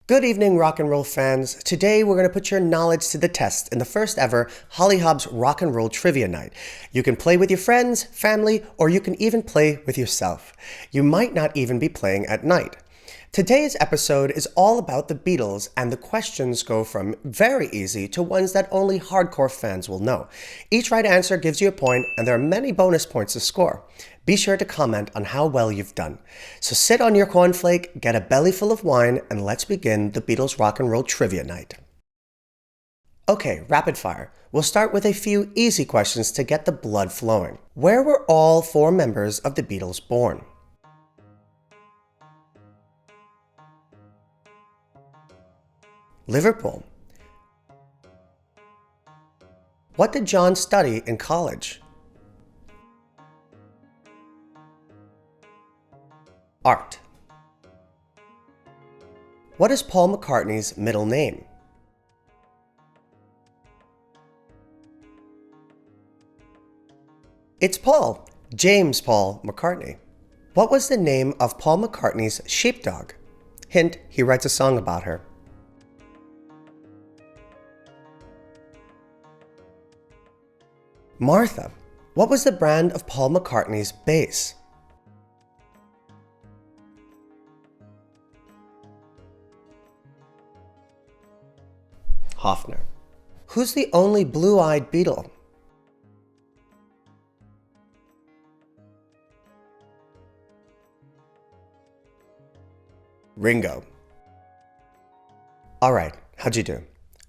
Good evening, rock and roll fans. Today we're going to put your knowledge to the test in the first ever Holly Hobbs Rock and Roll Trivia Night. You can play with your friends, family, or you can even play with yourself. You might not even be playing at night. Today's episode is all about the Beatles, and the questions go from very easy to ones that only hardcore fans will know. Each right answer gives you a point, and there are many bonus points to score. Be sure to comment on how well you've done. So sit on your cornflake, get a belly full of wine, and let's begin the Beatles Rock and Roll Trivia Night. Okay, rapid fire. We'll start with a few easy questions to get the blood flowing. Where were all four members of the Beatles born? Liverpool. What did John study in college? Art. What is Paul McCartney's middle name? It's Paul, James Paul McCartney. What was the name of Paul McCartney's sheepdog? Hint, he writes a song about her. Martha. What was the brand of Paul McCartney's bass? Hofner. Who's the only blue-eyed Beatle? Ringo. Alright, how'd you do?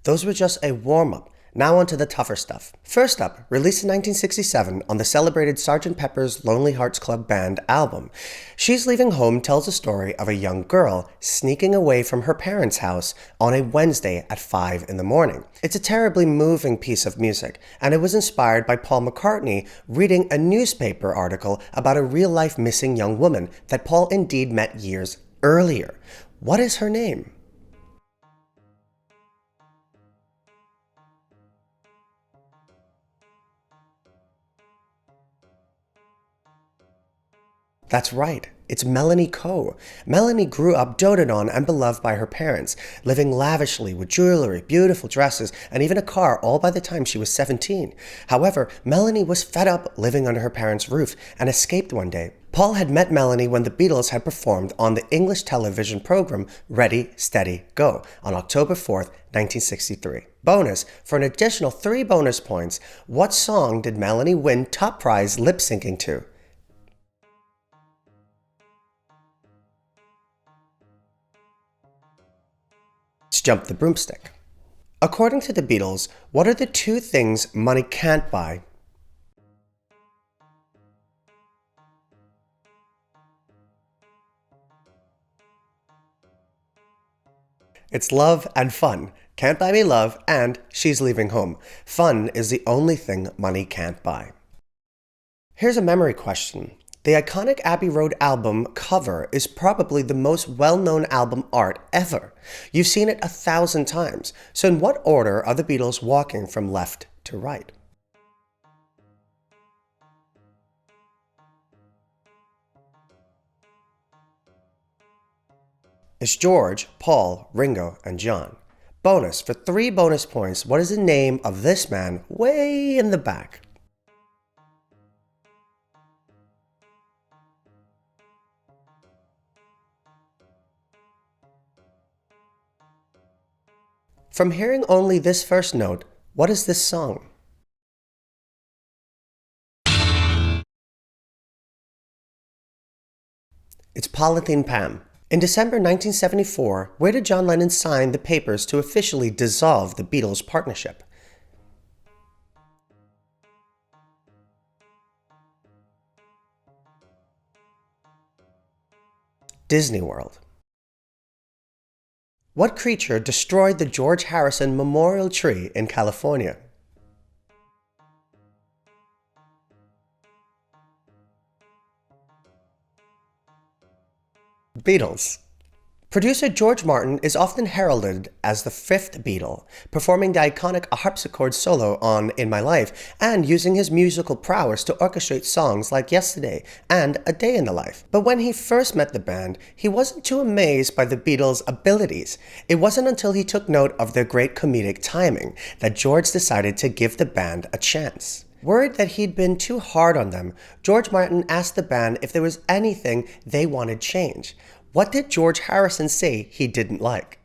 Those were just a warm-up. Now on to the tougher stuff. First up, released in 1967 on the celebrated Sgt. Pepper's Lonely Hearts Club Band album, She's Leaving Home tells the story of a young girl sneaking away from her parents' house on a Wednesday at 5 in the morning. It's a terribly moving piece of music, and it was inspired by Paul McCartney reading a newspaper article about a real-life missing young woman that Paul indeed met years earlier. What is her name? That's right, it's Melanie Coe. Melanie grew up doted on and beloved by her parents, living lavishly with jewelry, beautiful dresses, and even a car all by the time she was 17. However, Melanie was fed up living under her parents' roof and escaped one day. Paul had met Melanie when the Beatles had performed on the English television program Ready, Steady, Go on October 4th, 1963. Bonus, for an additional 3 bonus points, what song did Melanie win top prize lip-syncing to? Jump the Broomstick. According to the Beatles, what are the 2 things money can't buy? It's love and fun. Can't buy me love and She's Leaving Home. Fun is the only thing money can't buy. Here's a memory question. The iconic Abbey Road album cover is probably the most well-known album art ever. You've seen it 1,000 times. So in what order are the Beatles walking from left to right? It's George, Paul, Ringo, and John. Bonus, for 3 bonus points, what is the name of this man way in the back? From hearing only this first note, what is this song? It's Polythene Pam. In December 1974, where did John Lennon sign the papers to officially dissolve the Beatles' partnership? Disney World. What creature destroyed the George Harrison Memorial Tree in California? Beatles. Producer George Martin is often heralded as the fifth Beatle, performing the iconic A Harpsichord solo on In My Life and using his musical prowess to orchestrate songs like Yesterday and A Day in the Life. But when he first met the band, he wasn't too amazed by the Beatles' abilities. It wasn't until he took note of their great comedic timing that George decided to give the band a chance. Worried that he'd been too hard on them, George Martin asked the band if there was anything they wanted changed. What did George Harrison say he didn't like?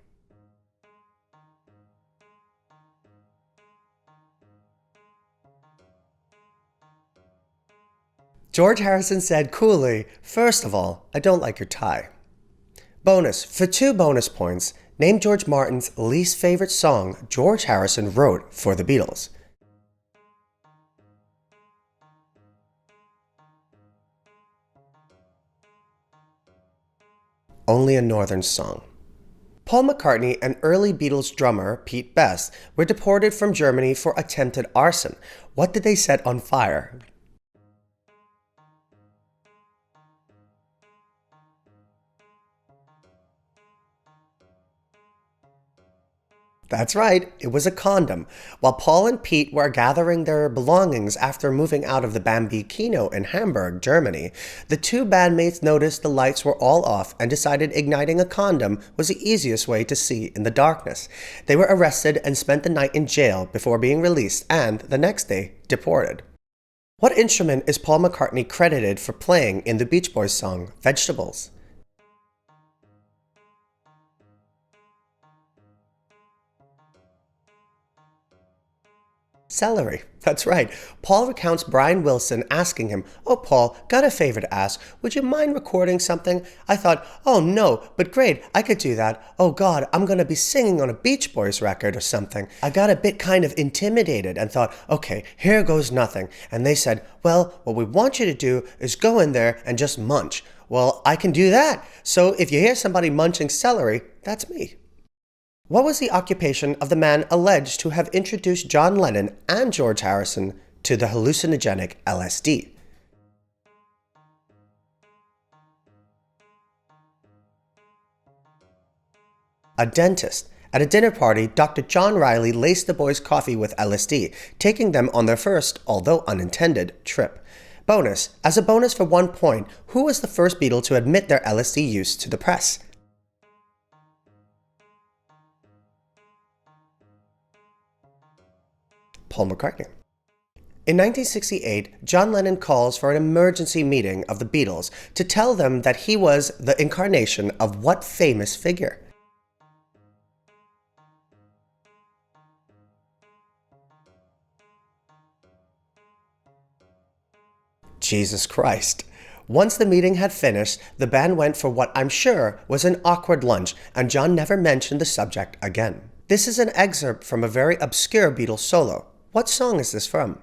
George Harrison said coolly, "First of all, I don't like your tie." Bonus. For 2 bonus points, name George Martin's least favorite song George Harrison wrote for the Beatles. Only a Northern Song. Paul McCartney and early Beatles drummer Pete Best were deported from Germany for attempted arson. What did they set on fire? That's right, it was a condom. While Paul and Pete were gathering their belongings after moving out of the Bambino in Hamburg, Germany, the 2 bandmates noticed the lights were all off and decided igniting a condom was the easiest way to see in the darkness. They were arrested and spent the night in jail before being released and, the next day, deported. What instrument is Paul McCartney credited for playing in the Beach Boys song, Vegetables? Celery. That's right. Paul recounts Brian Wilson asking him, "Oh, Paul, got a favor to ask. Would you mind recording something? I thought, oh no, but great, I could do that. Oh God, I'm going to be singing on a Beach Boys record or something." I got a bit kind of intimidated and thought, okay, here goes nothing. And they said, "Well, what we want you to do is go in there and just munch." Well, I can do that. So if you hear somebody munching celery, that's me. What was the occupation of the man alleged to have introduced John Lennon and George Harrison to the hallucinogenic LSD? A dentist. At a dinner party, Dr. John Riley laced the boys' coffee with LSD, taking them on their first, although unintended, trip. Bonus. As a bonus for 1 point, who was the first Beatle to admit their LSD use to the press? Paul McCartney. In 1968, John Lennon calls for an emergency meeting of the Beatles to tell them that he was the incarnation of what famous figure? Jesus Christ. Once the meeting had finished, the band went for what I'm sure was an awkward lunch, and John never mentioned the subject again. This is an excerpt from a very obscure Beatles solo. What song is this from?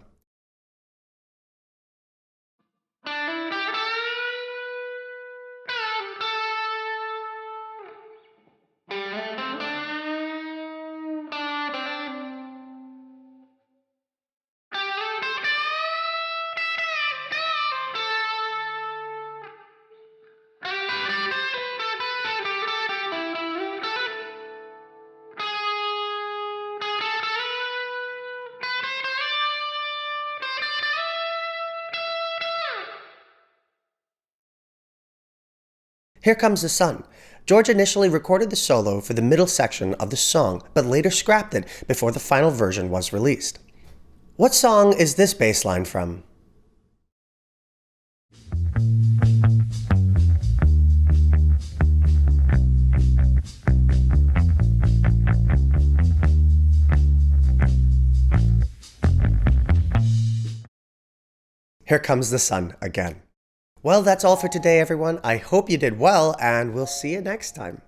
Here Comes the Sun. George initially recorded the solo for the middle section of the song, but later scrapped it before the final version was released. What song is this bass line from? Here Comes the Sun again. Well, that's all for today, everyone. I hope you did well, and we'll see you next time.